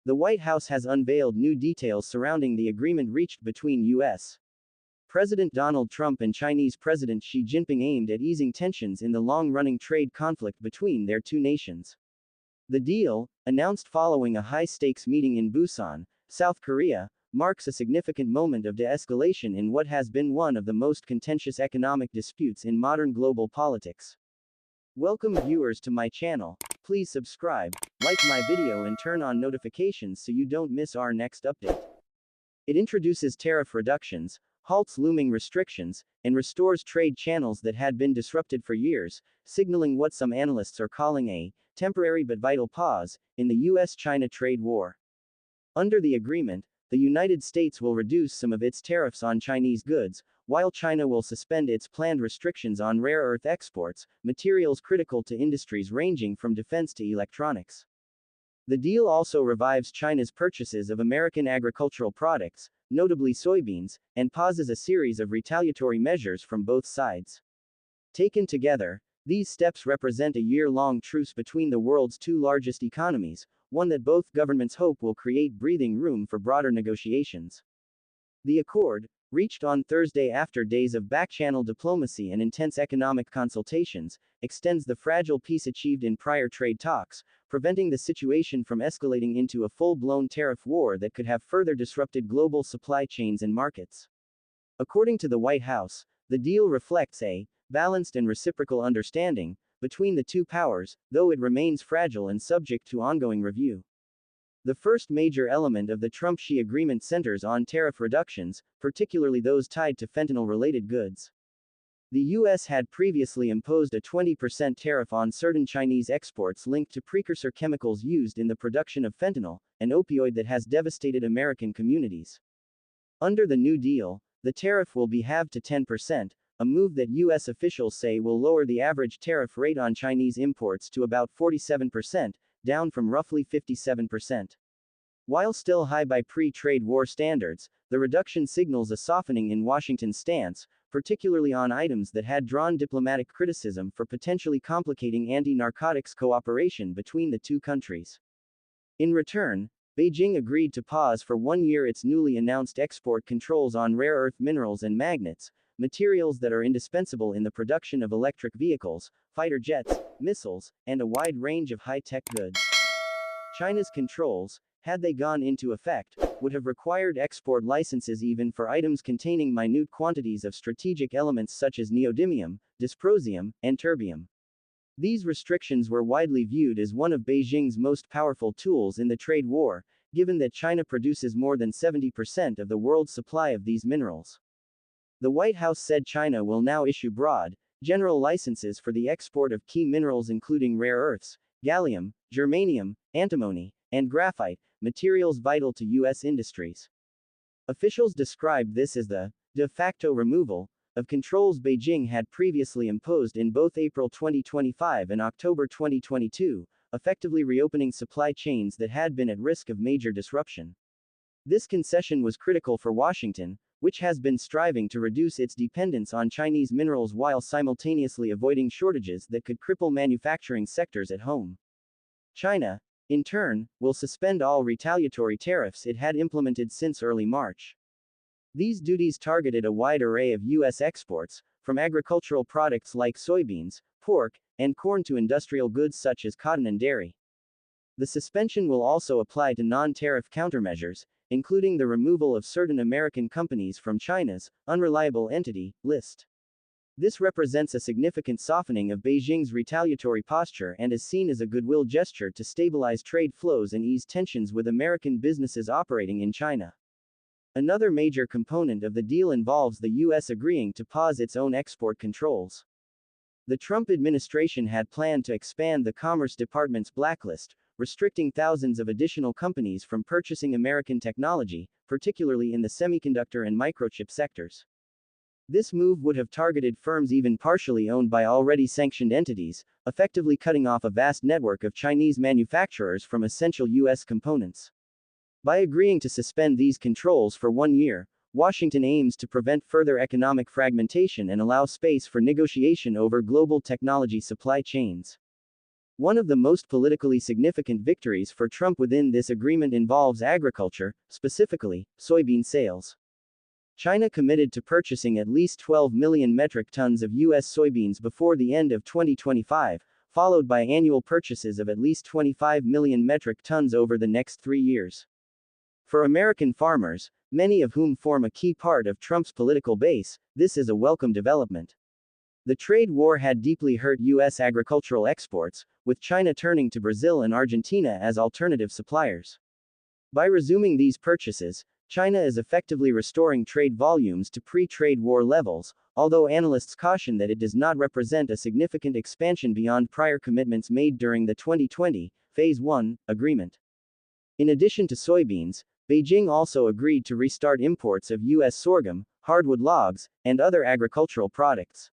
The White House has unveiled new details surrounding the agreement reached between U.S. President Donald Trump and Chinese President Xi Jinping aimed at easing tensions in the long-running trade conflict between their two nations. The deal, announced following a high-stakes meeting in Busan, South Korea, marks a significant moment of de-escalation in what has been one of the most contentious economic disputes in modern global politics. Welcome viewers to my channel. Please subscribe, like my video and turn on notifications so you don't miss our next update. It introduces tariff reductions, halts looming restrictions, and restores trade channels that had been disrupted for years, signaling what some analysts are calling a temporary but vital pause in the US-China trade war. Under the agreement, the United States will reduce some of its tariffs on Chinese goods, while China will suspend its planned restrictions on rare earth exports, materials critical to industries ranging from defense to electronics. The deal also revives China's purchases of American agricultural products, notably soybeans, and pauses a series of retaliatory measures from both sides. Taken together, these steps represent a year-long truce between the world's two largest economies, one that both governments hope will create breathing room for broader negotiations. The accord, reached on Thursday after days of back-channel diplomacy and intense economic consultations, extends the fragile peace achieved in prior trade talks, preventing the situation from escalating into a full-blown tariff war that could have further disrupted global supply chains and markets. According to the White House, the deal reflects a balanced and reciprocal understanding between the two powers, though it remains fragile and subject to ongoing review. The first major element of the Trump-Xi agreement centers on tariff reductions, particularly those tied to fentanyl-related goods. The U.S. had previously imposed a 20% tariff on certain Chinese exports linked to precursor chemicals used in the production of fentanyl, an opioid that has devastated American communities. Under the New Deal, the tariff will be halved to 10%, a move that U.S. officials say will lower the average tariff rate on Chinese imports to about 47%, down from roughly 57%. While still high by pre-trade war standards, the reduction signals a softening in Washington's stance, particularly on items that had drawn diplomatic criticism for potentially complicating anti-narcotics cooperation between the two countries. In return, Beijing agreed to pause for 1 year its newly announced export controls on rare earth minerals and magnets, materials that are indispensable in the production of electric vehicles, fighter jets, missiles, and a wide range of high-tech goods. China's controls, had they gone into effect, would have required export licenses even for items containing minute quantities of strategic elements such as neodymium, dysprosium, and terbium. These restrictions were widely viewed as one of Beijing's most powerful tools in the trade war, given that China produces more than 70% of the world's supply of these minerals. The White House said China will now issue broad, general licenses for the export of key minerals including rare earths, gallium, germanium, antimony, and graphite, materials vital to U.S. industries. Officials described this as the de facto removal of controls Beijing had previously imposed in both April 2025 and October 2022, effectively reopening supply chains that had been at risk of major disruption. This concession was critical for Washington, which has been striving to reduce its dependence on Chinese minerals while simultaneously avoiding shortages that could cripple manufacturing sectors at home. China, in turn, will suspend all retaliatory tariffs it had implemented since early March. These duties targeted a wide array of U.S. exports, from agricultural products like soybeans, pork, and corn to industrial goods such as cotton and dairy. The suspension will also apply to non-tariff countermeasures, including the removal of certain American companies from China's unreliable entity list. This represents a significant softening of Beijing's retaliatory posture and is seen as a goodwill gesture to stabilize trade flows and ease tensions with American businesses operating in China. Another major component of the deal involves the U.S. agreeing to pause its own export controls. The Trump administration had planned to expand the Commerce Department's blacklist, restricting thousands of additional companies from purchasing American technology, particularly in the semiconductor and microchip sectors. This move would have targeted firms even partially owned by already sanctioned entities, effectively cutting off a vast network of Chinese manufacturers from essential U.S. components. By agreeing to suspend these controls for 1 year, Washington aims to prevent further economic fragmentation and allow space for negotiation over global technology supply chains. One of the most politically significant victories for Trump within this agreement involves agriculture, specifically, soybean sales. China committed to purchasing at least 12 million metric tons of U.S. soybeans before the end of 2025, followed by annual purchases of at least 25 million metric tons over the next 3 years. For American farmers, many of whom form a key part of Trump's political base, this is a welcome development. The trade war had deeply hurt U.S. agricultural exports, with China turning to Brazil and Argentina as alternative suppliers. By resuming these purchases, China is effectively restoring trade volumes to pre-trade war levels, although analysts caution that it does not represent a significant expansion beyond prior commitments made during the 2020 Phase 1 agreement. In addition to soybeans, Beijing also agreed to restart imports of U.S. sorghum, hardwood logs, and other agricultural products.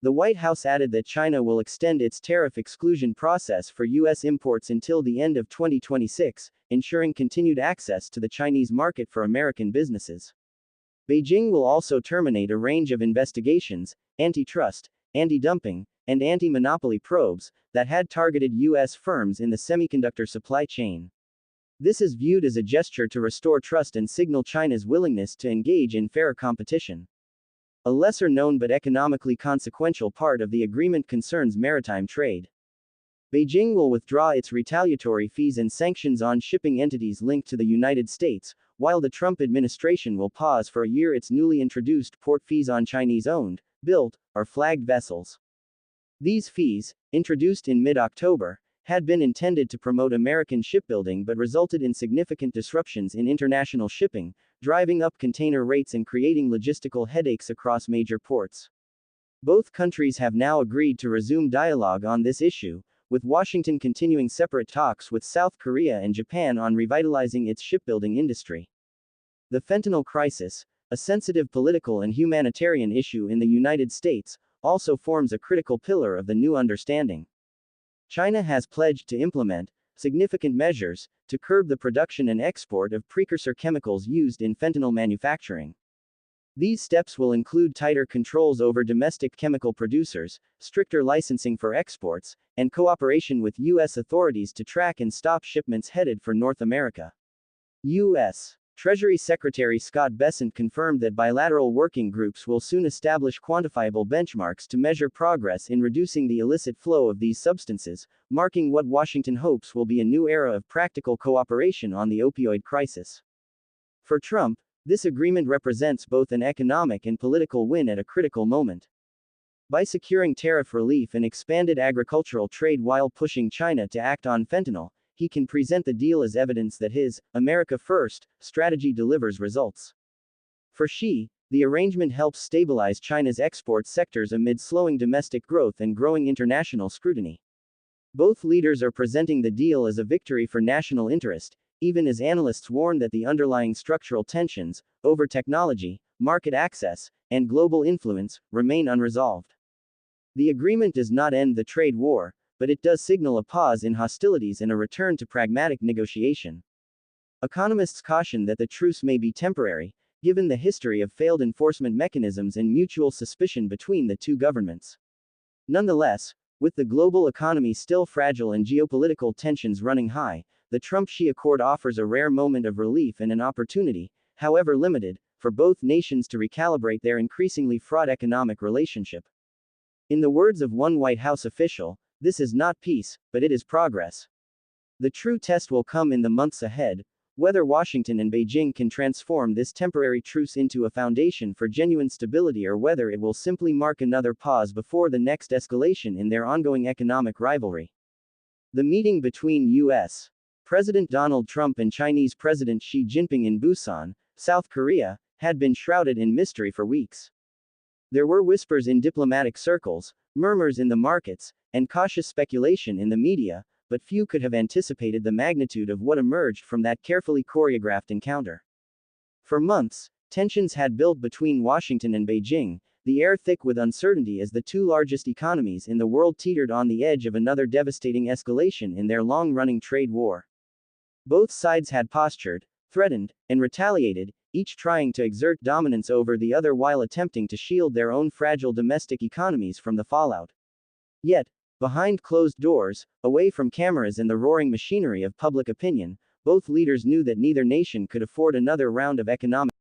The White House added that China will extend its tariff exclusion process for U.S. imports until the end of 2026, ensuring continued access to the Chinese market for American businesses. Beijing will also terminate a range of investigations, antitrust, anti-dumping, and anti-monopoly probes that had targeted U.S. firms in the semiconductor supply chain. This is viewed as a gesture to restore trust and signal China's willingness to engage in fairer competition. A lesser-known but economically consequential part of the agreement concerns maritime trade. Beijing will withdraw its retaliatory fees and sanctions on shipping entities linked to the United States, while the Trump administration will pause for a year its newly introduced port fees on Chinese-owned, built, or flagged vessels. These fees, introduced in mid-October, had been intended to promote American shipbuilding but resulted in significant disruptions in international shipping, driving up container rates and creating logistical headaches across major ports. Both countries have now agreed to resume dialogue on this issue, with Washington continuing separate talks with South Korea and Japan on revitalizing its shipbuilding industry. The fentanyl crisis, a sensitive political and humanitarian issue in the United States, also forms a critical pillar of the new understanding. China has pledged to implement significant measures to curb the production and export of precursor chemicals used in fentanyl manufacturing. These steps will include tighter controls over domestic chemical producers, stricter licensing for exports, and cooperation with U.S. authorities to track and stop shipments headed for North America. U.S. Treasury Secretary Scott Bessent confirmed that bilateral working groups will soon establish quantifiable benchmarks to measure progress in reducing the illicit flow of these substances, marking what Washington hopes will be a new era of practical cooperation on the opioid crisis. For Trump, this agreement represents both an economic and political win at a critical moment. By securing tariff relief and expanded agricultural trade while pushing China to act on fentanyl, he can present the deal as evidence that his America First strategy delivers results. For Xi, the arrangement helps stabilize China's export sectors amid slowing domestic growth and growing international scrutiny. Both leaders are presenting the deal as a victory for national interest, even as analysts warn that the underlying structural tensions over technology, market access, and global influence remain unresolved. The agreement does not end the trade war, but it does signal a pause in hostilities and a return to pragmatic negotiation. Economists caution that the truce may be temporary, given the history of failed enforcement mechanisms and mutual suspicion between the two governments. Nonetheless, with the global economy still fragile and geopolitical tensions running high, the Trump-Xi Accord offers a rare moment of relief and an opportunity, however limited, for both nations to recalibrate their increasingly fraught economic relationship. In the words of one White House official, "This is not peace, but it is progress." The true test will come in the months ahead, whether Washington and Beijing can transform this temporary truce into a foundation for genuine stability or whether it will simply mark another pause before the next escalation in their ongoing economic rivalry. The meeting between U.S. President Donald Trump and Chinese President Xi Jinping in Busan, South Korea, had been shrouded in mystery for weeks. There were whispers in diplomatic circles, murmurs in the markets, and cautious speculation in the media, but few could have anticipated the magnitude of what emerged from that carefully choreographed encounter. For months, tensions had built between Washington and Beijing, the air thick with uncertainty as the two largest economies in the world teetered on the edge of another devastating escalation in their long-running trade war. Both sides had postured, threatened, and retaliated, each trying to exert dominance over the other while attempting to shield their own fragile domestic economies from the fallout. Yet, Behind closed doors, away from cameras and the roaring machinery of public opinion, both leaders knew that neither nation could afford another round of economic